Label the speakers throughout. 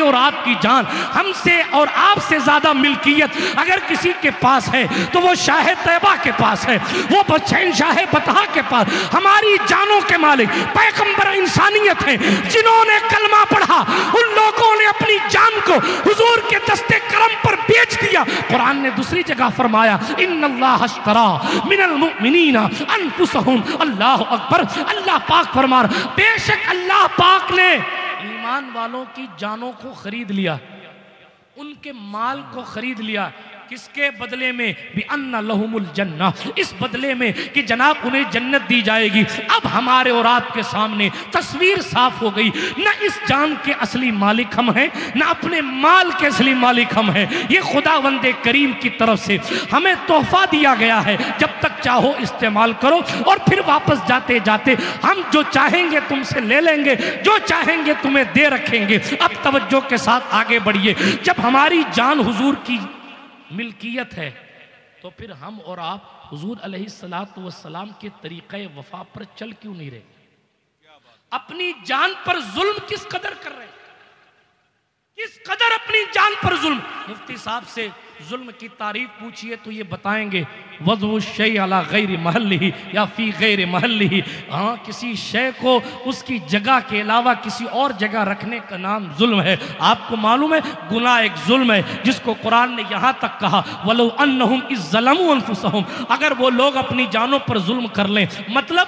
Speaker 1: और आपकी जान, हमसे और आपसे ज्यादा मिल्कियत अगर किसी के पास है तो वो शाह तैयबा के पास है, वो शहंशाह बतहा के पास। हमारी जानों के मालिक पैगंबर इंसानियत है, जिन्होंने कलमा पढ़ा उन लोगों ने अपनी जान को हुजूर के दस्ते करम पर बेच दिया। कुरान ने दूसरी जगह फरमाया इन्नल्लाह अश्तरा मिनल मुमिनीना अनफुसहुम, अल्लाह अकबर। अल्लाह पाक फरमा रहा, बेशक अल्लाह पाक ने ईमान वालों की जानों को खरीद लिया, उनके माल को खरीद लिया। किसके बदले में? भी अन्ना लहुमुल जन्ना, इस बदले में कि जनाब उन्हें जन्नत दी जाएगी। अब हमारे और आपके सामने तस्वीर साफ हो गई, न इस जान के असली मालिक हम हैं, न अपने माल के असली मालिक हम हैं। ये खुदावंदे करीम की तरफ से हमें तोहफा दिया गया है, जब तक चाहो इस्तेमाल करो और फिर वापस जाते जाते हम जो चाहेंगे तुमसे ले लेंगे, जो चाहेंगे तुम्हें दे रखेंगे। अब तवज्जो के साथ आगे बढ़िए। जब हमारी जान हुजूर की मिल्कियत है तो फिर हम और आप हुजूर अलैहिस्सलातु वस्सलाम के तरीक़े वफा पर चल क्यों नहीं रहे? अपनी जान पर जुल्म किस कदर कर रहे हैं? किस कदर अपनी जान पर जुल्म? मुफ्ती साहब से जुल्म की तारीफ पूछिए तो ये बताएंगे वज़्उ शै अला गैर महल्लिही या फी गैर महल्लिही। हाँ, किसी शय को उसकी जगह के अलावा किसी और जगह रखने का नाम जुल्म है। आपको मालूम है गुनाह एक जुल्म है, जिसको कुरान ने यहाँ तक कहा वलो अन्नहुम इज़ ज़लमू अनफुसहुम, अगर वो लोग अपनी जानों पर जुल्म कर लें, मतलब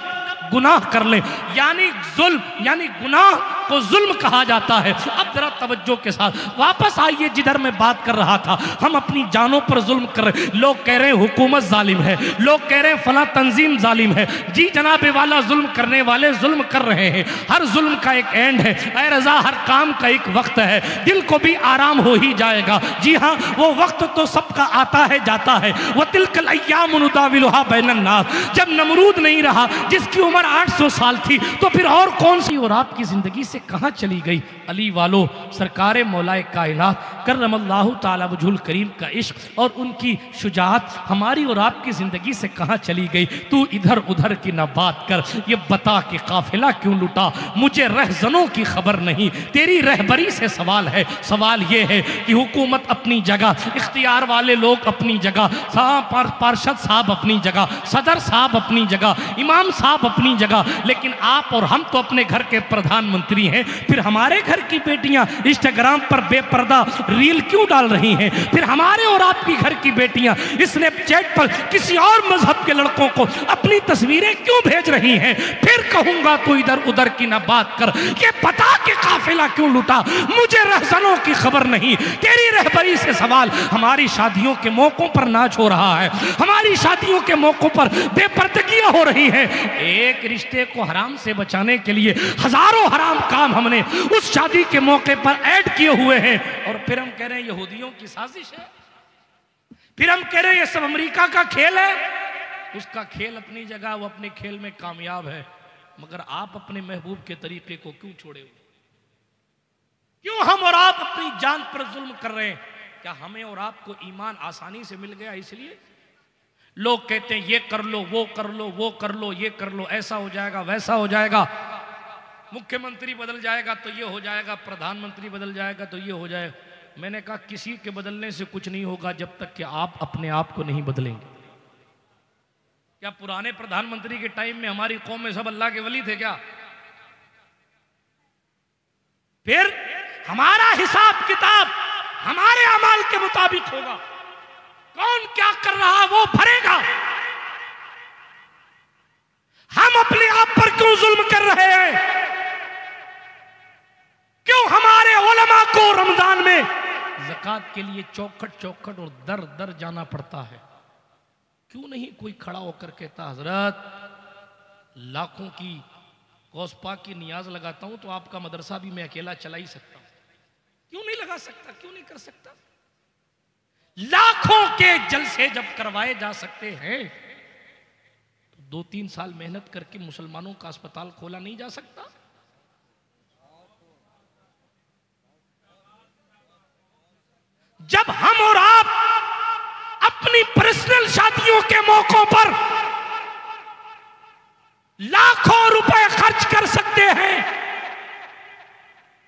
Speaker 1: गुनाह कर लें, यानी जुल्म यानी गुनाह को जुल्म कहा जाता है। अब जरा तवज्जो के साथ वापस आइए जिधर मैं बात कर रहा था। हम अपनी जानों पर जुल्म कर रहे, लोग कह रहे हैं हुकूमत जालिम है, लोग कह रहे हैं फला तंजीम जालिम है। जी जनाबे वाला, जुल्म करने वाले जुल्म कर रहे हैं। हर जुल्म का एक एंड है, ऐ रज़ा, हर काम का एक वक्त है, दिल को भी आराम हो ही जाएगा। जी हाँ, वो वक्त तो सबका आता है जाता है। वह तिलकल अय्यामु नुदाविलुहा बैनन नास, जब नमरूद नहीं रहा जिसकी उम्र 800 साल थी तो फिर और कौन सी और आपकी जिंदगी से कहां चली गई? अली वालो, सरकारे मौलाए कायनात करमल्लाहु ताला वजहुल करीम का इश्क और उनकी शुजाअत हमारी और आपकी जिंदगी से कहां चली गई? तू इधर उधर की ना बात कर, ये बता कि काफिला क्यों लुटा, मुझे रहजनों की खबर नहीं, तेरी रहबरी से सवाल है। सवाल ये है कि हुकूमत अपनी जगह, इख्तियार वाले लोग अपनी जगह, पार्षद साहब अपनी जगह, सदर साहब अपनी जगह, इमाम साहब अपनी जगह, लेकिन आप और हम तो अपने घर के प्रधानमंत्री हैं। फिर हमारे घर की बेटियां इंस्टाग्राम पर बेपर्दा रील क्यों डाल रही हैं? फिर हमारे और आपकी घर की बेटियां स्नैपचैट पर किसी और मजहब के लड़कों को अपनी तस्वीरें क्यों भेज रही हैं? फिर कहूंगा तू इधर उधर की ना बात कर, ये पता कि काफिला क्यों लुटा, मुझे रहजनों की खबर नहीं, तेरी रहबरी से सवाल। हमारी शादियों के मौकों पर नाच हो रहा है, हमारी शादियों के मौकों पर बेपर्दगियां हो रही हैं। एक रिश्ते को हराम से बचाने के लिए हजारों हराम काम हमने उस शादी के मौके पर ऐड किए हुए हैं, और फिर हम कह रहे हैं यहूदियों की साजिश है, फिर हम कह रहे हैं ये सब अमेरिका का खेल है। उसका खेल अपनी जगह, वो अपने खेल में कामयाब है, मगर आप अपने महबूब के तरीके को क्यों छोड़े हुए? क्यों हम और आप अपनी जान पर जुल्म कर रहे हैं? क्या हमें और आपको ईमान आसानी से मिल गया इसलिए? लोग कहते हैं ये कर लो, वो कर लो, वो कर लो, ये कर लो, ऐसा हो जाएगा, वैसा हो जाएगा, मुख्यमंत्री बदल जाएगा तो ये हो जाएगा, प्रधानमंत्री बदल जाएगा तो ये हो जाएगा। मैंने कहा किसी के बदलने से कुछ नहीं होगा जब तक कि आप अपने आप को नहीं बदलेंगे। क्या पुराने प्रधानमंत्री के टाइम में हमारी कौम में सब अल्लाह के वली थे क्या? फिर हमारा हिसाब किताब हमारे अमाल के मुताबिक होगा। कौन क्या कर रहा वो भरेगा। हम अपने आप पर क्यों जुल्म कर रहे हैं? क्यों हमारे उलमा को रमजान में ज़कात के लिए चौखट चौखट और दर दर जाना पड़ता है? क्यों नहीं कोई खड़ा होकर कहता हजरत लाखों की गौसपा की नियाज लगाता हूं तो आपका मदरसा भी मैं अकेला चला ही सकता हूं। क्यों नहीं लगा सकता? क्यों नहीं कर सकता? लाखों के जलसे जब करवाए जा सकते हैं तो 2-3 साल मेहनत करके मुसलमानों का अस्पताल खोला नहीं जा सकता? जब हम और आप अपनी पर्सनल शादियों के मौकों पर लाखों रुपए खर्च कर सकते हैं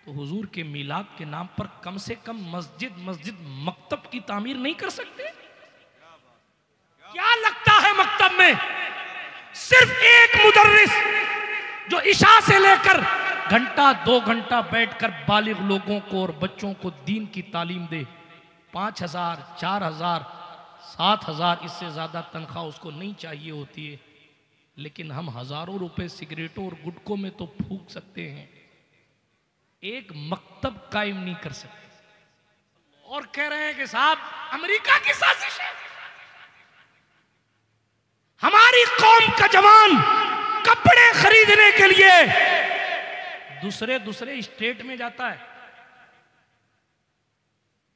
Speaker 1: तो हुजूर के मिलाद के नाम पर कम से कम मस्जिद मकतब की तामीर नहीं कर सकते? क्या लगता है मकतब में सिर्फ एक मुदर्रिस जो इशा से लेकर घंटा 2 घंटा बैठकर बालिग लोगों को और बच्चों को दीन की तालीम दे, 5,000, 4,000, 7,000 इससे ज्यादा तनख्वाह उसको नहीं चाहिए होती है, लेकिन हम हजारों रुपए सिगरेटों और गुटकों में तो फूंक सकते हैं, एक मकतब कायम नहीं कर सकते। और कह रहे हैं कि साहब अमेरिका की साजिश है। हमारी कौम का जवान कपड़े खरीदने के लिए दूसरे स्टेट में जाता है।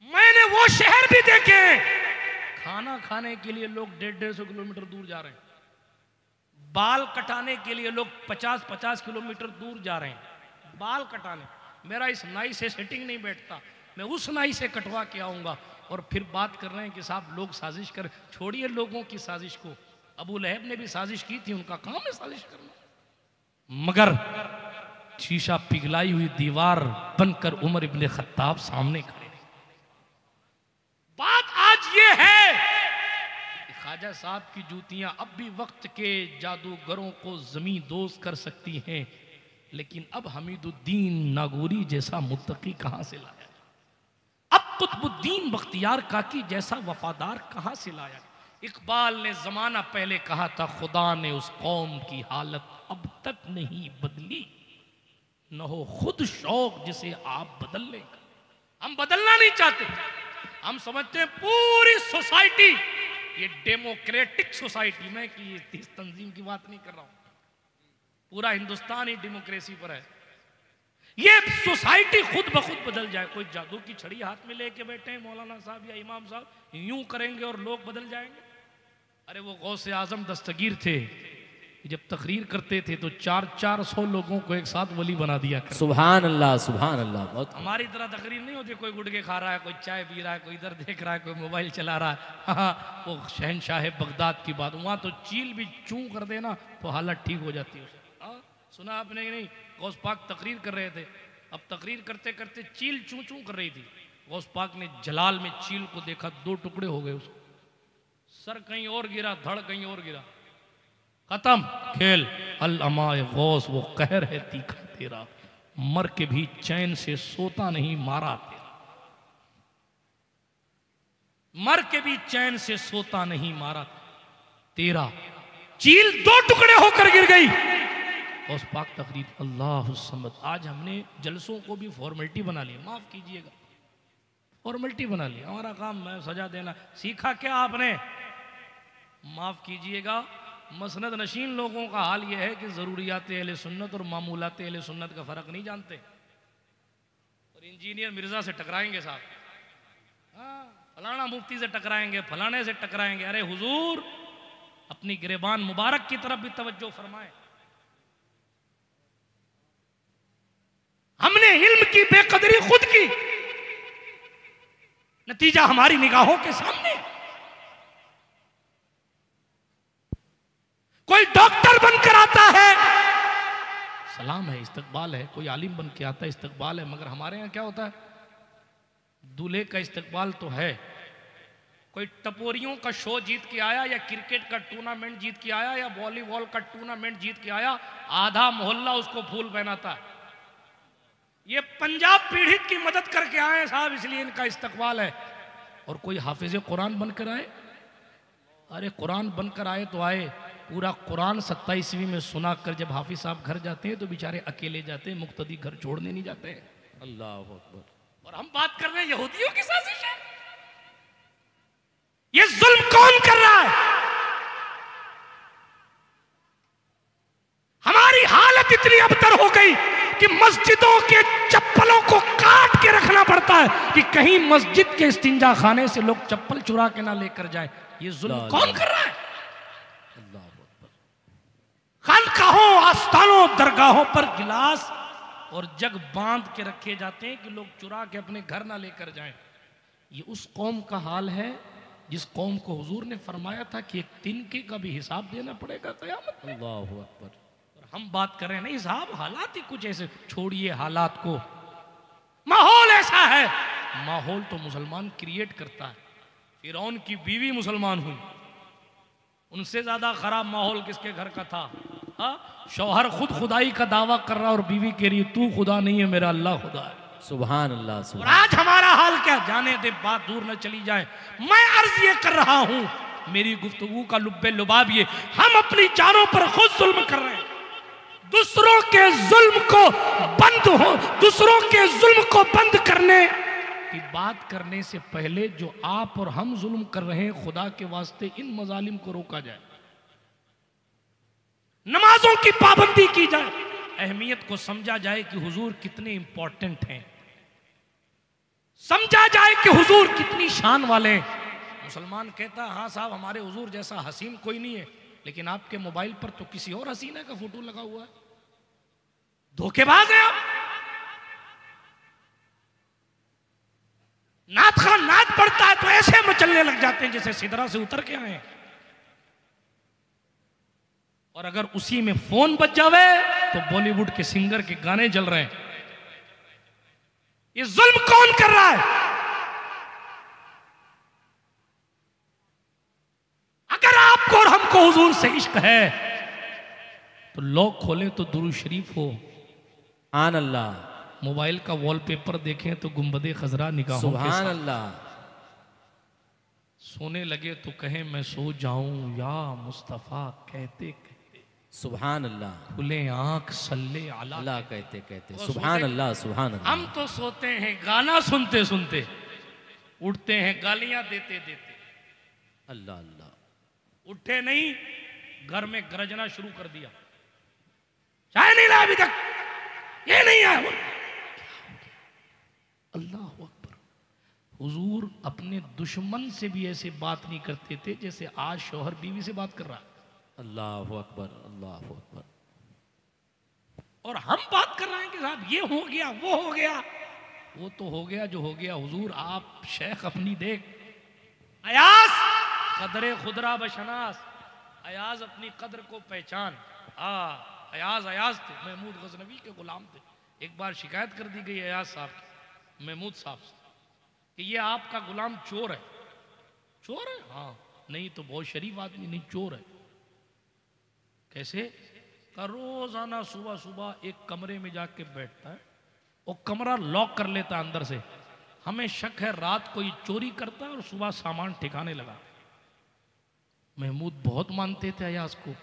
Speaker 1: मैंने वो शहर भी देखे हैं, खाना खाने के लिए लोग 150-150 किलोमीटर दूर जा रहे हैं, बाल कटाने के लिए लोग 50-50 किलोमीटर दूर जा रहे हैं बाल कटाने। मेरा इस नाई से सेटिंग नहीं बैठता, मैं उस नाई से कटवा के आऊंगा। और फिर बात कर रहे हैं कि साहब लोग साजिश कर। छोड़िए लोगों की साजिश को, अबू लहब ने भी साजिश की थी, उनका काम है साजिश करना। मगर शीशा पिघलाई हुई दीवार बनकर उमर इब्ने खत्ताब सामने खड़े। बात आज ये है कि ख्वाजा साहब की जूतियां अब भी वक्त के जादूगरों को जमीन दोस्त कर सकती हैं, लेकिन अब हमीदुद्दीन नागौरी जैसा मुत्तकी कहां से लाया, अब कुतुबुद्दीन बख्तियार काकी जैसा वफादार कहां से लाया। इकबाल ने जमाना पहले कहा था, खुदा ने उस कौम की हालत अब तक नहीं बदली, न हो खुद शौक जिसे आप बदलने का। हम बदलना नहीं चाहते, हम समझते हैं पूरी सोसाइटी ये डेमोक्रेटिक सोसाइटी में, कि इस तंजीम की बात नहीं कर रहा हूं, पूरा हिंदुस्तान ही डेमोक्रेसी पर है। ये सोसाइटी खुद ब खुद बदल जाए। कोई जादू की छड़ी हाथ में लेके बैठे हैं मौलाना साहब या इमाम साहब, यूं करेंगे और लोग बदल जाएंगे। अरे वो गौसे आजम दस्तगीर थे, जब तकरीर करते थे तो 400 लोगों को एक साथ वली बना दिया कर।
Speaker 2: सुभान अल्लाह, सुभान अल्लाह। बहुत
Speaker 1: हमारी तरह तकरीर नहीं होती, कोई गुटके खा रहा है, कोई चाय पी रहा है, कोई इधर देख रहा है, कोई मोबाइल चला रहा है। हाँ, वो शहनशाह बगदाद की बात, वहां तो चील भी चूं कर देना तो हालत ठीक हो जाती है। सुना आपने कि नहीं? गौस पाक तकरीर कर रहे थे, अब तकरीर करते करते चील चूं चूं कर रही थी। गौस पाक ने जलाल में चील को देखा, 2 टुकड़े हो गए, उसको सर कहीं और गिरा, धड़ कहीं और गिरा, खत्म खेल। अल अमाए गौस, वो कहर है तीखा तेरा, मर के भी चैन से सोता नहीं मारा तेरा, मर के भी चैन से सोता नहीं मारा तेरा। चील 2 टुकड़े होकर गिर गई। गौस पाक तकरीर, अल्लाह समद। आज हमने जलसों को भी फॉर्मेलिटी बना लिया, माफ कीजिएगा, फॉर्मेलिटी बना लिया। हमारा काम है सजा देना। सीखा क्या आपने? माफ कीजिएगा, मसनद नशीन लोगों का हाल यह है कि ज़रूरियात अहले सुन्नत और मामूलात अहले सुन्नत का फ़र्क नहीं जानते। और इंजीनियर मिर्ज़ा से टकराएंगे साहब, हाँ, फलाना मुफ्ती से टकराएंगे, फलाने से टकराएंगे। अरे हुजूर, अपनी गिरेबान मुबारक की तरफ भी तवज्जो फरमाए। हमने इल्म की बेकदरी खुद की, नतीजा हमारी निगाहों के सामने। कोई डॉक्टर बनकर आता है, सलाम है, इस्तकबाल है। कोई आलिम बन के आता है, इस्तकबाल है। मगर हमारे यहाँ क्या होता है? दूल्हे का इस्तकबाल तो है, कोई टपोरियों का शो जीत के आया, या क्रिकेट का टूर्नामेंट जीत के आया, या वॉलीबॉल का टूर्नामेंट जीत के आया, आधा मोहल्ला उसको फूल पहनाता है। ये पंजाब पीड़ित की मदद करके आए साहब, इसलिए इनका इस्तकबाल है। और कोई हाफिज कुरान बनकर आए, अरे कुरान बनकर आए तो आए, पूरा कुरान 27वीं में सुना कर जब हाफिज साहब घर जाते हैं तो बेचारे अकेले जाते हैं, मुक्तदी घर छोड़ने नहीं जाते हैं।
Speaker 2: अल्लाह अकबर।
Speaker 1: और हम बात कर रहे हैं यहूदियों की साजिश है। ये जुल्म कौन कर रहा है? हमारी हालत इतनी अबतर हो गई कि मस्जिदों के चप्पलों को काट के रखना पड़ता है कि कहीं मस्जिद के इस्तिंजा खाने से लोग चप्पल चुरा के ना लेकर जाएं। ये जुल्म कौन कर रहा है? खानकाहों, आस्थानों, दरगाहों पर गिलास और जग बांध के रखे जाते हैं कि लोग चुरा के अपने घर ना लेकर जाएं। ये उस कौम का हाल है जिस कौम को हुजूर ने फरमाया था कि एक तिनके का भी हिसाब देना पड़ेगा क़यामत में।
Speaker 2: अल्लाहु अकबर।
Speaker 1: और हम बात कर रहे हैं नहीं साहब, हालात ही कुछ ऐसे। छोड़िए हालात को, माहौल ऐसा है, माहौल तो मुसलमान क्रिएट करता है। फिरौन की बीवी मुसलमान हुई, उनसे ज्यादा खराब माहौल किसके घर का था? शौहर खुद खुदाई का दावा कर रहा और बीवी कह रही तू खुदा नहीं है, मेरा अल्लाह खुदा है।
Speaker 2: सुभान अल्लाह
Speaker 1: और
Speaker 2: सुभान।
Speaker 1: आज हमारा हाल क्या? जाने दे, बात दूर न चली जाए। मैं अर्ज ये कर रहा हूं, मेरी गुफ्तगू का लुब्बे लुबाब ये, हम अपनी जानों पर खुद जुल्म कर रहे हैं। दूसरों के जुल्म को दूसरों के जुल्म को बंद करने की बात करने से पहले जो आप और हम जुल्म कर रहे हैं, खुदा के वास्ते इन मजालिम को रोका जाए, नमाजों की पाबंदी की जाए, अहमियत को समझा जाए कि हुजूर कितने इंपॉर्टेंट हैं, समझा जाए कि हुजूर कितनी शान वाले हैं। मुसलमान कहता है हाँ साहब हमारे हुजूर जैसा हसीन कोई नहीं है, लेकिन आपके मोबाइल पर तो किसी और हसीना का फोटो लगा हुआ है। धोखेबाज है आप। नात खान नात पढ़ता है तो ऐसे मचलने लग जाते हैं जैसे सिदरा से उतर के आए हैं, और अगर उसी में फोन बज जावे तो बॉलीवुड के सिंगर के गाने चल रहे हैं। ये जुल्म कौन कर रहा है? अगर आपको और हमको हुजूर से इश्क है तो लॉक खोले तो दुरूद शरीफ हो,
Speaker 2: सुभान अल्लाह,
Speaker 1: मोबाइल का वॉलपेपर देखें तो गुंबदे खजरा निगाहों के
Speaker 2: सुभान
Speaker 1: साथ,
Speaker 2: अल्लाह,
Speaker 1: सोने लगे तो कहें मैं सो जाऊं या मुस्तफा कहते कहते,
Speaker 2: सुभान अल्लाह,
Speaker 1: खुले आंख सल्ले अला
Speaker 2: अल्लाह कहते कहते,
Speaker 1: वो
Speaker 2: सुभान
Speaker 1: सोते-
Speaker 2: अल्लाह सुभान अल्लाह।
Speaker 1: हम तो सोते हैं गाना सुनते सुनते, उठते हैं गालियां देते देते।
Speaker 2: अल्लाह अल्लाह,
Speaker 1: उठे नहीं, घर में गरजना शुरू कर दिया, चाय नहीं लाया अभी तक, ये नहीं आया। अल्लाह अकबर। हुजूर अपने दुश्मन से भी ऐसे बात नहीं करते थे जैसे आज शौहर बीवी से बात कर रहा है।
Speaker 2: अल्लाह अकबर, अल्लाह अकबर।
Speaker 1: और हम बात कर रहे हैं कि साहब ये हो गया वो हो गया, वो तो हो गया जो हो गया। हुजूर आप शेख अपनी देख, अयास कदरे खुदरा बशनास, अयाज अपनी कदर को पहचान। अयाज अयाज थे, महमूद गजनवी के गुलाम थे। एक बार शिकायत कर दी गई अयाज साहब की, महमूद साहब से, कि ये आपका गुलाम चोर है। चोर है? हाँ। नहीं तो बहुत शरीफ आदमी, नहीं चोर है। कैसे? का रोजाना सुबह सुबह एक कमरे में जाके बैठता है, वो कमरा लॉक कर लेता है अंदर से। हमें शक है रात को ये चोरी करता है और सुबह सामान ठिकाने लगा। महमूद बहुत मानते थे अयाज को,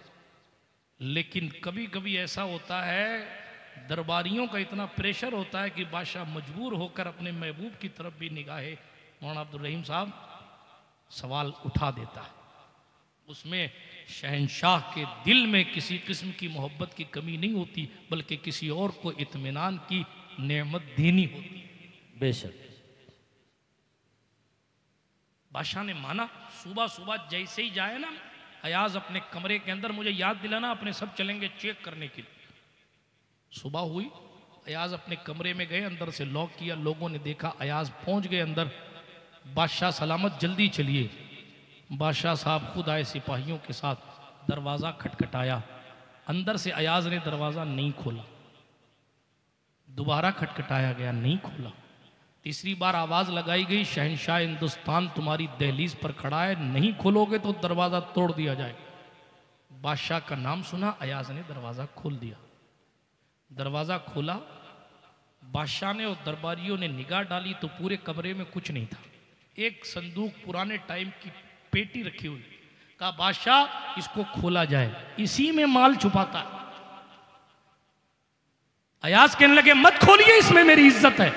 Speaker 1: लेकिन कभी कभी ऐसा होता है दरबारियों का इतना प्रेशर होता है कि बादशाह मजबूर होकर अपने महबूब की तरफ भी निगाहे मौलाना अब्दुल रहीम साहब सवाल उठा देता है। उसमें शहंशाह के दिल में किसी किस्म की मोहब्बत की कमी नहीं होती, बल्कि किसी और को इत्मीनान की नेमत देनी होती।
Speaker 2: बेशक
Speaker 1: बादशाह ने माना। सुबह सुबह जैसे ही जाए ना अयाज अपने कमरे के अंदर, मुझे याद दिलाना, अपने सब चलेंगे चेक करने के लिए। सुबह हुई, अयाज अपने कमरे में गए, अंदर से लॉक किया। लोगों ने देखा, अयाज पहुंच गए अंदर। बादशाह सलामत जल्दी चलिए। बादशाह साहब खुद आए सिपाहियों के साथ, दरवाज़ा खटखटाया। अंदर से अयाज ने दरवाज़ा नहीं खोला। दोबारा खटखटाया गया, नहीं खोला। तीसरी बार आवाज़ लगाई गई, शहंशाह हिंदुस्तान तुम्हारी दहलीज पर खड़ा है, नहीं खोलोगे तो दरवाज़ा तोड़ दिया जाए। बादशाह का नाम सुना, अयाज ने दरवाज़ा खोल दिया। दरवाज़ा खोला, बादशाह ने और दरबारियों ने निगाह डाली तो पूरे कमरे में कुछ नहीं था। एक संदूक पुराने टाइम की पेटी रखी हुई। कहा बादशाह इसको खोला जाए, इसी में माल छुपाता है। अयाज कहने लगे मत खोलिए, इसमें मेरी इज्जत है।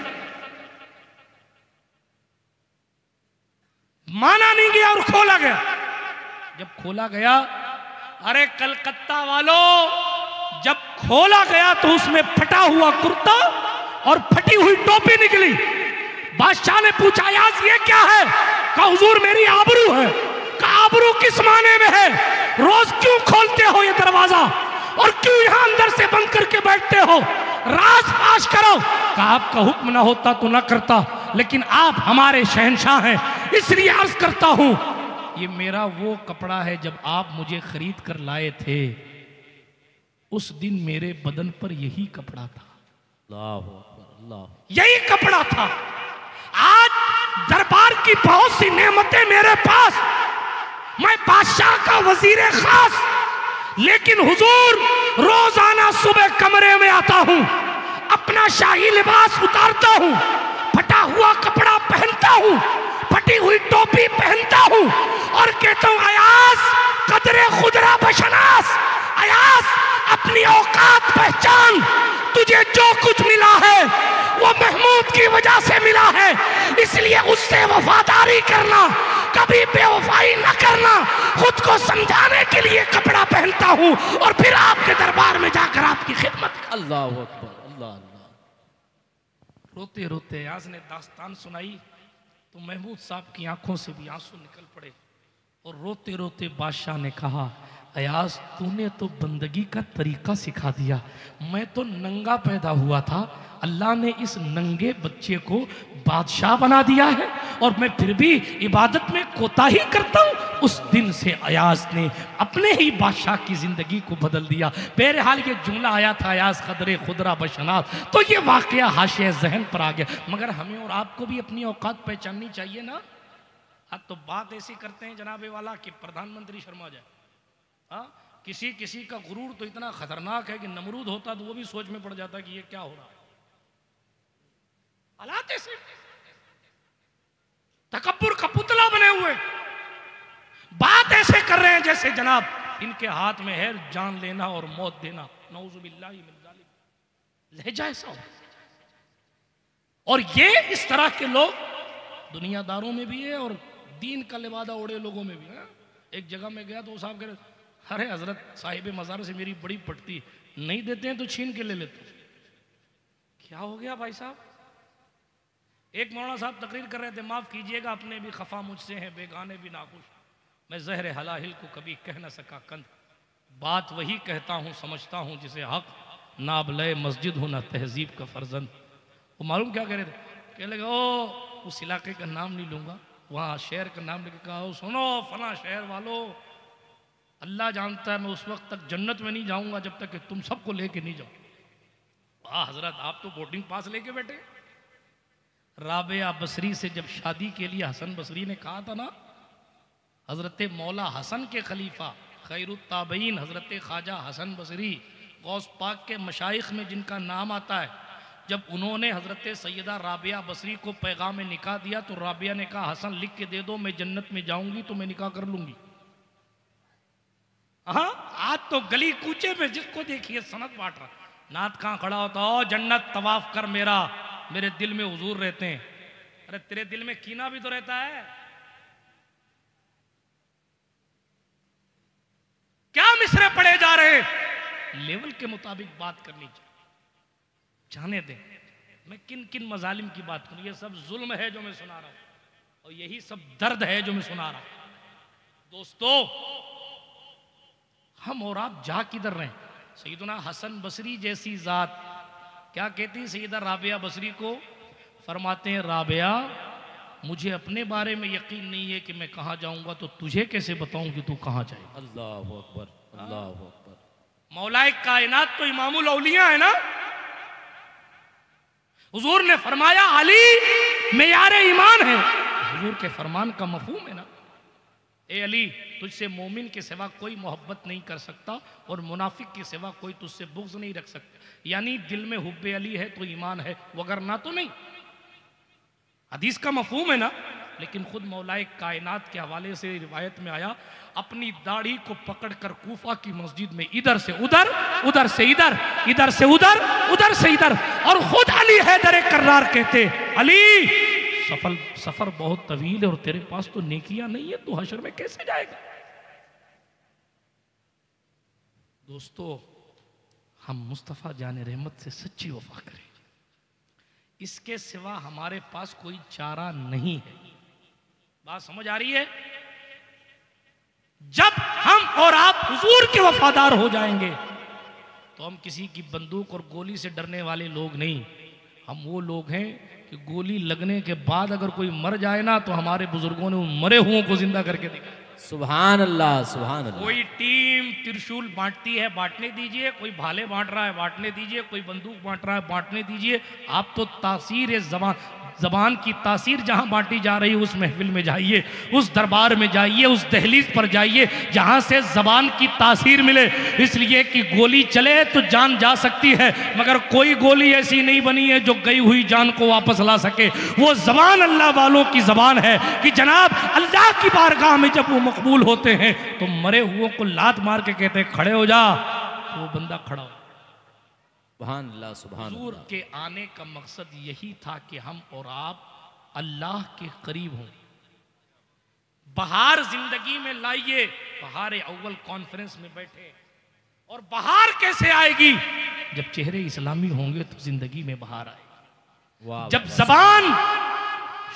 Speaker 1: माना नहीं गया और खोला गया। जब खोला गया, अरे कलकत्ता वालों, जब खोला गया तो उसमें फटा हुआ कुर्ता और फटी हुई टोपी निकली। बादशाह ने पूछा अयाज ये क्या है? कहा हुजूर मेरी आबरू है। कहा आबरू किस माने में है? रोज क्यों खोलते हो ये दरवाजा और क्यों यहां अंदर से बंद करके बैठते हो? राज फाश करो। कहा आपका हुक्म ना होता तो ना करता, लेकिन आप हमारे शहंशाह हैं, इसलिए अर्ज करता हूं ये मेरा वो कपड़ा है जब आप मुझे खरीद कर लाए थे, उस दिन मेरे बदन पर यही कपड़ा था।
Speaker 2: अल्लाह अकबर, अल्लाह
Speaker 1: यही कपड़ा था। आज दरबार की बहुत सी नेमतें मेरे पास, मैं बादशाह का वजीर खास, लेकिन हुजूर रोजाना सुबह कमरे में आता हूं, अपना शाही लिबास उतारता हूं, फटा हुआ कपड़ा पहनता हूं, फटी हुई टोपी पहनता हूं और कहता हूं अयास कदरे खुदरा बशनास, अयास अपनी औकात पहचान, तुझे जो कुछ मिला है वो महमूद की वजह से मिला है, इसलिए उससे वफादारी करना, कभी बेवफाई न करना। खुद को समझाने के लिए कपड़ा पहनता हूं और फिर आपके दरबार में जाकर आपकी खिदमत।
Speaker 2: अल्लाह अकबर, अल्लाह अल्लाह।
Speaker 1: रोते रोते अयाज ने दास्तान सुनाई तो महमूद साहब की आंखों से भी आंसू निकल पड़े और रोते रोते बादशाह ने कहा अयाज तूने तो बंदगी का तरीका सिखा दिया, मैं तो नंगा पैदा हुआ था, अल्लाह ने इस नंगे बच्चे को बादशाह बना दिया है और मैं फिर भी इबादत में कोताही करता हूँ। उस दिन से अयाज ने अपने ही बादशाह की जिंदगी को बदल दिया। बहरहाल ये जुमला आया था अयाज कदरे खुदरा बशनात, तो ये वाकया हाशिए जहन पर आ गया। मगर हमें और आपको भी अपनी औकात पहचाननी चाहिए ना। अब तो बात ऐसी करते हैं जनाबे वाला कि प्रधानमंत्री शर्मा जाए। हाँ, किसी किसी का गुरूर तो इतना खतरनाक है कि नमरूद होता तो वो भी सोच में पड़ जाता कि ये क्या हो रहा है। हालात ऐसे तकब्बुर का पुतला बने हुए, बात ऐसे कर रहे हैं जैसे जनाब इनके हाथ में है जान लेना और मौत देना। नऊजुबिल्लाहि मिन ज़ालिक, लहजा ऐसा हो। और ये इस तरह के लोग दुनियादारों में भी है और दीन का लिबादा ओढ़े लोगों में भी है। एक जगह में गया तो वो साहब कह रहे अरे हजरत साहिब मज़ार से मेरी बड़ी पटती, नहीं देते हैं तो छीन के ले लेते। क्या हो गया भाई साहब? एक मौलाना साहब तकरीर कर रहे थे, माफ़ कीजिएगा अपने भी खफा मुझसे हैं, बेगाने भी नाखुश, मैं जहर हलाहिल को कभी कह न सका कंद, बात वही कहता हूँ समझता हूँ जिसे हक, नाबले मस्जिद हो ना तहजीब का फर्जंद। वो मालूम क्या कह रहे थे? कह लगे ओ उस इलाके का नाम नहीं लूँगा, वहाँ शहर का नाम लेके कहा सुनो फला शहर वालों, अल्लाह जानता है मैं उस वक्त तक जन्नत में नहीं जाऊँगा जब तक कि तुम सबको लेके नहीं जाओ। वाह हजरत आप तो बोर्डिंग पास लेके बैठे। राबिया बसरी से जब शादी के लिए हसन बसरी ने कहा था ना, हजरत मौला हसन के खलीफा खैरुत ताबईन हजरत ख्वाजा हसन बसरी गौस पाक के मशाइख में जिनका नाम आता है, जब उन्होंने हजरत सैयदा राबिया बसरी को पैगाम निकाह दिया तो राबिया ने कहा हसन लिख के दे दो, मैं जन्नत में जाऊंगी तो मैं निकाह कर लूंगी। हाँ आज तो गली कूचे में जिसको देखिए सनत बांट रहा, नात कहाँ खड़ा होता हो जन्नत तवाफ कर मेरा, मेरे दिल में हुजूर रहते हैं। अरे तेरे दिल में कीना भी तो रहता है। क्या मिसरे पड़े जा रहे, लेवल के मुताबिक बात करनी चाहिए। जाने दें मैं किन किन मजालिम की बात करूं, ये सब जुल्म है जो मैं सुना रहा हूं और यही सब दर्द है जो मैं सुना रहा हूं। दोस्तों हम और आप जा किधर रहे हैं? सैयदना हसन बसरी जैसी जात क्या कहती है सैयदा राबिया बसरी को? फरमाते हैं राबिया मुझे अपने बारे में यकीन नहीं है कि मैं कहाँ जाऊंगा, तो तुझे कैसे बताऊं कि तू कहाँ जाए।
Speaker 2: अल्लाह अकबर, अल्लाह अकबर।
Speaker 1: मौलाए कायनात तो इमामुल औलिया है ना। हुजूर ने फरमाया अली मेयारे ईमान है। हुजूर के फरमान का मफहूम है ना, ए अली तुझसे मोमिन के सिवा कोई मोहब्बत नहीं कर सकता और मुनाफिक के सिवा कोई तुझसे बुग़्ज़ नहीं रख सकता। यानी दिल में हुब्बे अली है तो ईमान है, वगरना तो नहीं। हदीस का मफहूम है ना। लेकिन खुद मौलाए कायनात के हवाले से रिवायत में आया, अपनी दाढ़ी को पकड़कर कूफा की मस्जिद में इधर से उधर, उधर से इधर, इधर से उधर, उधर से इधर, और खुद अली हैदर कर्रार कहते अली सफर बहुत तवील है और तेरे पास तो नेकियां नहीं है, तो हशर में कैसे जाएगा। दोस्तों हम मुस्तफ़ा जाने रहमत से सच्ची वफा करें, इसके सिवा हमारे पास कोई चारा नहीं है। बात समझ आ रही है? जब हम और आप हुजूर के वफादार हो जाएंगे तो हम किसी की बंदूक और गोली से डरने वाले लोग नहीं। हम वो लोग हैं कि गोली लगने के बाद अगर कोई मर जाए ना तो हमारे बुजुर्गों ने उन मरे हुओं को जिंदा करके दिखाया।
Speaker 2: सुभान अल्लाह, सुभान अल्लाह।
Speaker 1: कोई टीम त्रिशूल बांटती है, बांटने दीजिए। कोई भाले बांट रहा है, बांटने दीजिए। कोई बंदूक बांट रहा है, बांटने दीजिए। आप तो तासीर जबान की तासीर जहां बांटी जा रही है उस महफिल में जाइए, उस दरबार में जाइए, उस दहलीज पर जाइए जहां से जबान की तासीर मिले। इसलिए कि गोली चले तो जान जा सकती है, मगर कोई गोली ऐसी नहीं बनी है जो गई हुई जान को वापस ला सके। वो जबान अल्लाह वालों की जबान है कि जनाब अल्लाह की बारगाह में जब वो मकबूल होते हैं तो मरे हुओं को लात मार के कहते हैं खड़े हो जा, तो वो बंदा खड़ा हो।
Speaker 2: सुभान अल्लाह, सुभान
Speaker 1: हुजूर
Speaker 2: अल्लाह।
Speaker 1: के आने का मकसद यही था कि हम और आप अल्लाह के करीब हों। बहार जिंदगी में लाइए। बहार अव्वल कॉन्फ्रेंस में बैठे, और बहार कैसे आएगी? जब चेहरे इस्लामी होंगे तो जिंदगी में बहार आएगी।
Speaker 2: वाह,
Speaker 1: जब
Speaker 2: वाह।
Speaker 1: जबान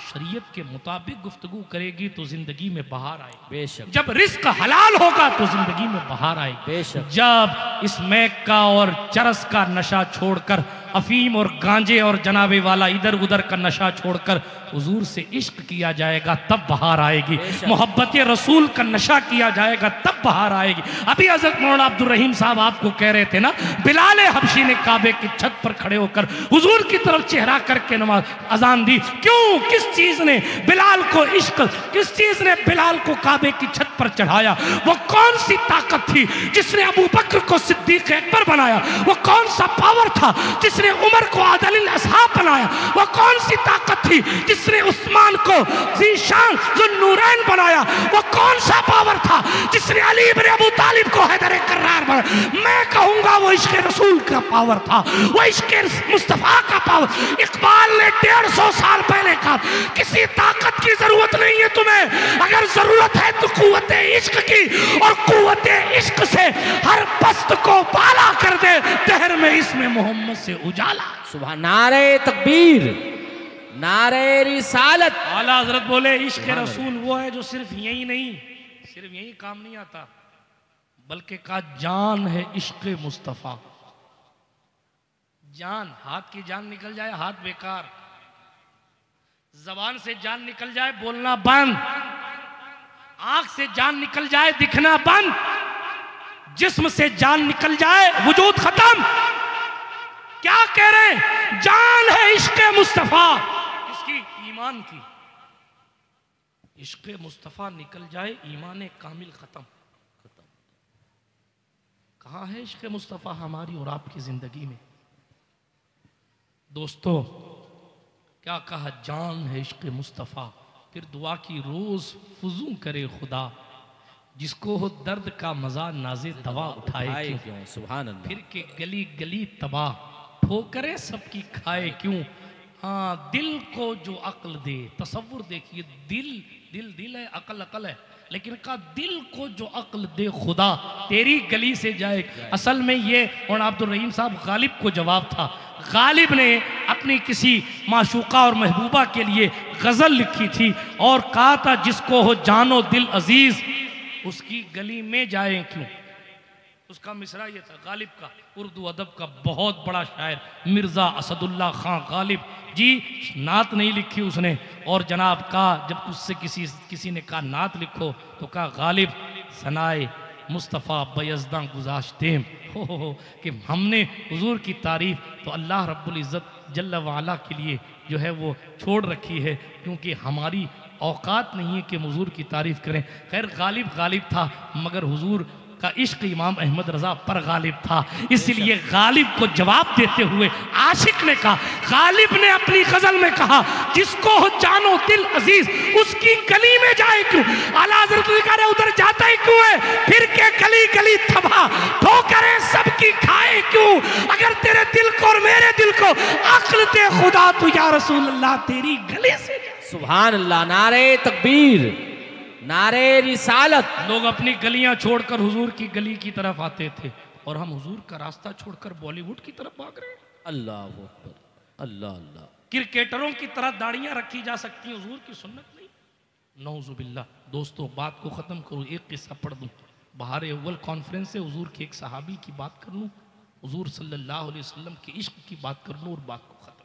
Speaker 1: शरीयत के मुताबिक गुफ्तगू करेगी तो जिंदगी में बहार आएगी।
Speaker 2: बेशक।
Speaker 1: जब रिस्क हलाल होगा तो जिंदगी में बहार आएगी।
Speaker 2: बेशक।
Speaker 1: जब इस मैक का और चरस का नशा छोड़कर, अफीम और गांजे और जनाबे वाला इधर उधर का नशा छोड़कर हुजूर से इश्क किया जाएगा तब बहार आएगी। मोहब्बत रसूल का नशा किया जाएगा तब बहार आएगी। अभी हज़रत मौलाना अब्दुल रहीम साहब आपको कह रहे थे ना, बिलाल हबशी ने काबे की छत पर खड़े होकर हुजूर की तरफ चेहरा करके नमाज अजान दी। क्यों? किस चीज ने बिलाल को इश्क, किस चीज ने बिलाल को काबे की छत पर चढ़ाया? वो कौन सी ताकत थी जिसने अबू बकर को सिद्दीक अकबर बनाया? वो कौन सा पावर था जिसने उमर को आदिल असहाब बनाया? वो कौन सी ताकत थी जिसने उस्मान को ज़ीशान ज़ुन्नूरैन बनाया? वो कौन सा पावर था जिसने अली इब्न अबू तालिब को हैदर कर्रार बनाया? मैं कहूंगा वो इश्क रसूल का पावर था, वो इश्क मुस्तफा का पावर। इकबाल ने 150 साल पहले कहा, किसी ताकत की जरूरत नहीं है तुम्हें, अगर जरूरत है तो कुव्वत इश्क की, और कुव्वत इश्क से हर पस्त को बाला कर दे, दहर में इसमें मोहम्मद से उजाला।
Speaker 2: सुबह नारे तकबीर, नारे रिसालत।
Speaker 1: आला हजरत बोले इश्क रसूल वो है जो सिर्फ यही नहीं, सिर्फ यही काम नहीं आता, बल्कि का जान है इश्क मुस्तफा। जान, हाथ की जान निकल जाए हाथ बेकार, जबान से जान निकल जाए बोलना बंद, आंख से जान निकल जाए दिखना बंद, जिस्म से जान निकल जाए वजूद खत्म। क्या कह रहे हैं? जान है इश्क मुस्तफा। किसकी? ईमान की। इश्क मुस्तफा निकल जाए ईमान कामिल खत्म। कहाँ है इश्क मुस्तफा हमारी और आपकी जिंदगी में? दोस्तों क्या कहा? जान है इश्क मुस्तफा। फिर दुआ की रोज फुजू करे खुदा, जिसको हो दर्द का मजा नाजे दवा उठाए क्यों?
Speaker 2: सुभान अल्लाह।
Speaker 1: फिर के गली गली तबाह, ठोकरे सबकी खाए क्यों? हाँ, दिल को जो अक्ल दे, तसव्वुर देखिए, दिल दिल दिल है, अकल अकल है, लेकिन का दिल को जो अक्ल दे खुदा, तेरी गली से जाए। असल में ये और अब्दुल रहीम साहब गालिब को जवाब था। गालिब ने अपनी किसी माशूका और महबूबा के लिए गजल लिखी थी और कहा था, जिसको हो जानो दिल अजीज, उसकी गली में जाए क्यों? उसका मिसरा ये था गालिब का, उर्दू अदब का बहुत बड़ा शायर मिर्ज़ा असदुल्ला खां गालिब जी। नात नहीं लिखी उसने, और जनाब का जब उससे किसी ने कहा नात लिखो तो कहा गालिब सनाए मुस्तफ़ा बयज़दा गुज़ाश्तेम हो कि हमने हुजूर की तारीफ़ तो अल्लाह रब्बुल इज़्ज़त जल्ल वाला के लिए जो है वो छोड़ रखी है, क्योंकि हमारी औकात नहीं है कि हुजूर की तारीफ़ करें। खैर गालिब गालिब था, मगर हुजूर का इश्क इमाम अहमद रजा पर गालिब था, इसलिए गालिब को जवाब देते हुए आशिक ने कहा, गालिब ने अपनी गजल में कहा, जिसको हो जानो दिल अजीज, उसकी गली में जाए क्यों? आला हज़रत ने कहा, उधर जाता ही क्यों है? फिर के गली गली तबाह, ठोकरें सबकी खाए क्यों? अगर तेरे दिल को और मेरे दिल को अक्ल दे खुदा, तो या रसूल अल्लाह तेरी गली से।
Speaker 2: सुभान अल्लाह। नारे तकबीर, नारे रिसालत।
Speaker 1: लोग अपनी गलियां छोड़कर हुजूर की गली की तरफ आते थे, और हम हुजूर का रास्ता छोड़कर बॉलीवुड की तरफ भाग रहे हैं।
Speaker 2: अल्लाह अकबर, अल्लाह अल्लाह।
Speaker 1: क्रिकेटरों की तरह दाढ़ियां रखी जा सकती हैं, हुजूर की सुन्नत नहीं। नौजुबिल्ला। दोस्तों बात को ख़त्म करूँ, एक किस्सा पढ़ दूँ। बहार अव्वल कॉन्फ्रेंस से हुजूर के एक सहाबी की बात कर लूँ, हुजूर सल्लल्लाहु अलैहि वसल्लम के इश्क की बात कर लूँ और बात को ख़त्म।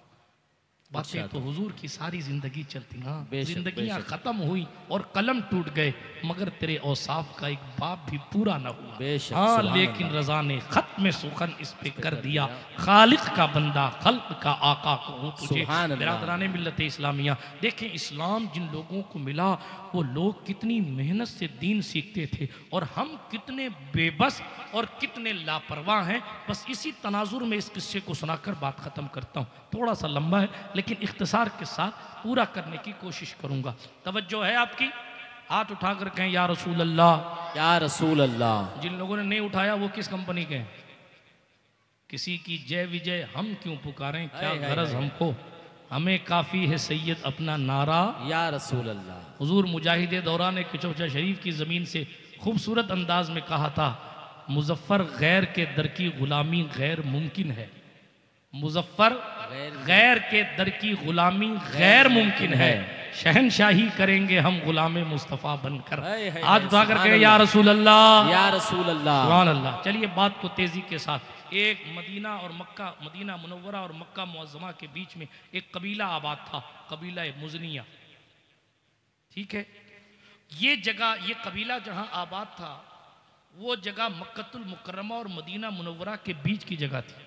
Speaker 1: बातें
Speaker 2: अच्छा,
Speaker 1: तो हुजूर की सारी जिंदगी चलती ना,
Speaker 2: बेशक,
Speaker 1: जिंदगियां
Speaker 2: बेशक।
Speaker 1: खत्म हुई और कलम टूट गए, मगर तेरे औसाफ का एक बाप भी पूरा ना हुआ।
Speaker 2: बेशक,
Speaker 1: हाँ,
Speaker 2: सुभान
Speaker 1: लेकिन
Speaker 2: अल्लाह।
Speaker 1: रजा ने खत में सुखन इस पे कर
Speaker 2: कर
Speaker 1: दिया,
Speaker 2: दिया।
Speaker 1: खालिक का बंदा खल्क का आका को हूँ तुझे।
Speaker 2: सुभान अल्लाह।
Speaker 1: बिरादराने मिल्लत इस्लामिया, देखें इस्लाम जिन लोगों को मिला वो लोग कितनी मेहनत से दीन सीखते थे, और हम कितने बेबस और कितने लापरवाह हैं। बस इसी तनाजुर में इस किस्से को सुनाकर बात ख़त्म करता हूँ। थोड़ा सा लंबा है लेकिन इख्तिसार के साथ पूरा करने की कोशिश करूँगा। तवज्जो है आपकी? हाथ उठा कर कहें या रसूल अल्लाह।
Speaker 2: या रसूल अल्लाह।
Speaker 1: जिन लोगों ने नहीं उठाया वो किस कंपनी के हैं? किसी की जय विजय हम क्यों पुकारें, क्या
Speaker 2: हाय, हाय,
Speaker 1: गरज
Speaker 2: हाय।
Speaker 1: हमको, हमें काफ़ी है सैयद अपना नारा।
Speaker 2: या रसूल अल्लाह।
Speaker 1: हुजूर मुजाहिद दौरान किचौचा शरीफ की ज़मीन से खूबसूरत अंदाज में कहा था, मुजफ्फर गैर के दर की गुलामी गैर मुमकिन है। मुजफ्फर गैर के दर की गुलामी गैर मुमकिन है, शहनशाही करेंगे हम गुलाम मुस्तफ़ा बनकर।
Speaker 2: हाय, हाय,
Speaker 1: आज उठा
Speaker 2: सुभान
Speaker 1: करके
Speaker 2: अल्लाह।
Speaker 1: या रसूल अल्लाह।
Speaker 2: या रसूल अल्लाह।
Speaker 1: सुभान अल्लाह। चलिए बात को तेजी के साथ, एक मदीना और मक्का, मदीना मुनव्वरा और मक्का मुअज़्ज़मा के बीच में एक कबीला आबाद था, कबीला मुज़निया। ठीक है, ये जगह, ये कबीला जहां आबाद था वो जगह मक्कतुल मुकर्रमा और मदीना मुनव्वरा के बीच की जगह थी।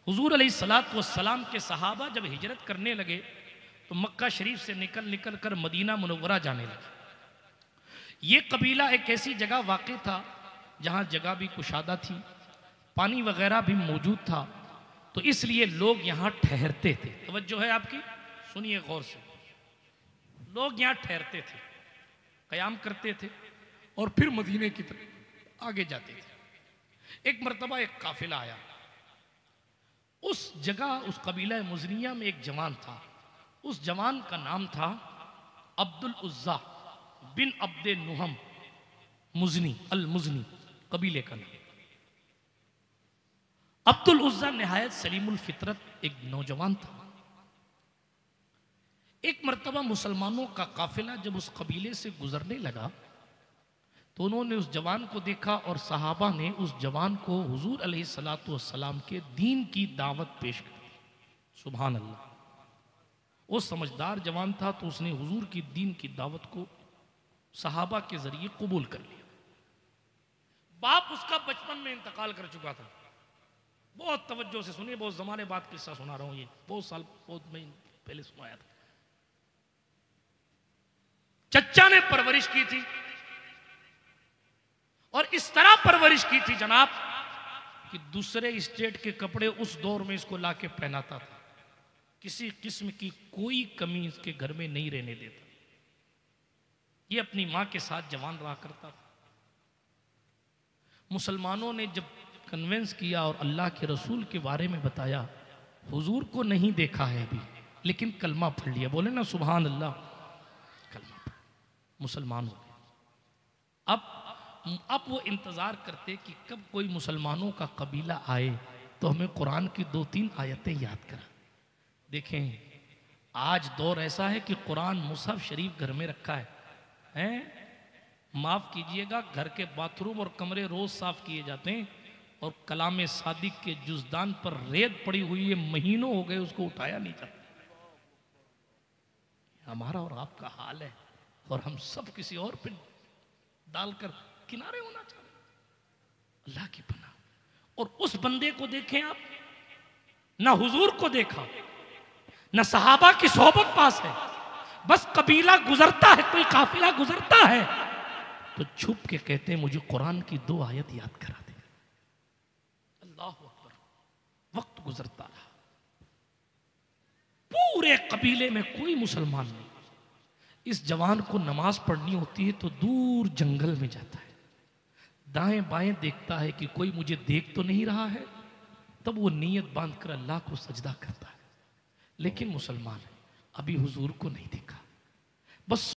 Speaker 1: हुजूर अलैहिस्सलातु वस्सलाम के सहाबा जब हिजरत करने लगे तो मक्का शरीफ से निकल कर मदीना मुनव्वरा जाने लगे। ये कबीला एक ऐसी जगह वाक़ई था जहां जगह भी कुशादा थी, पानी वगैरह भी मौजूद था, तो इसलिए लोग यहाँ ठहरते थे। तवज्जो है आपकी? सुनिए गौर से। लोग यहाँ ठहरते थे, क़याम करते थे और फिर मदीने की तरफ आगे जाते थे। एक मरतबा एक काफिला आया, उस जगह, उस कबीला मुज़निया में एक जवान था। उस जवान का नाम था अब्दुल उज़्ज़ा बिन अब्दे नुहम मुज़नी, अल मुज़नी कबीले का नाम। अब्दुल उज़्ज़ा निहायत सलीमुल फितरत एक नौजवान था। एक मरतबा मुसलमानों का काफिला जब उस कबीले से गुजरने लगा तो उन्होंने उस जवान को देखा और सहाबा ने उस जवान को हुजूर अलैहिस्सलातु वस्सलाम के दीन की दावत पेश कर दी। सुभान अल्लाह। वो समझदार जवान था तो उसने हुजूर की दीन की दावत को सहाबा के जरिए कबूल कर लिया। बाप उसका बचपन में इंतकाल कर चुका था। बहुत तवज्जो से सुनिए, बहुत ज़माने बाद किस्सा सुना रहा हूँ, ये बहुत साल, बहुत महीने पहले सुनाया था। चच्चा ने परवरिश की थी और इस तरह परवरिश की थी जनाब कि दूसरे स्टेट के कपड़े उस दौर में इसको लाके पहनाता था, किसी किस्म की कोई कमी इसके घर में नहीं रहने देता। ये अपनी मां के साथ जवान रहा करता था। मुसलमानों ने जब कन्विंस किया और अल्लाह के रसूल के बारे में बताया, हुजूर को नहीं देखा है अभी लेकिन कलमा पढ़ लिया, बोले ना सुभान अल्लाह, कलमा पढ़, मुसलमान हो गए। अब वो इंतज़ार करते कि कब कोई मुसलमानों का कबीला आए तो हमें कुरान की 2-3 आयतें याद करा। देखें, आज दौर ऐसा है कि कुरान मुसहफ शरीफ घर में रखा है? माफ़ कीजिएगा, घर के बाथरूम और कमरे रोज़ साफ़ किए जाते हैं और कलाम सादिक के जुज़दान पर रेत पड़ी हुई है, महीनों हो गए उसको उठाया नहीं जाता। हमारा और आपका हाल है और हम सब किसी और पे डालकर किनारे होना चाहते। अल्लाह की पनाह। और उस बंदे को देखें आप, ना हुजूर को देखा, ना सहाबा की सोहबत पास है, बस कबीला गुजरता है, कोई काफिला गुजरता है तो छुप के कहते हैं मुझे कुरान की 2 आयत याद करा दे। अल्लाह अकबर। वक्त गुजरता रहा, पूरे कबीले में कोई मुसलमान नहीं। इस जवान को नमाज पढ़नी होती है तो दूर जंगल में जाता है, दाएं बाएं देखता है कि कोई मुझे देख तो नहीं रहा है, तब वो नीयत बांधकर अल्लाह को सजदा करता है। लेकिन मुसलमान है, अभी हुजूर को नहीं देखा, बस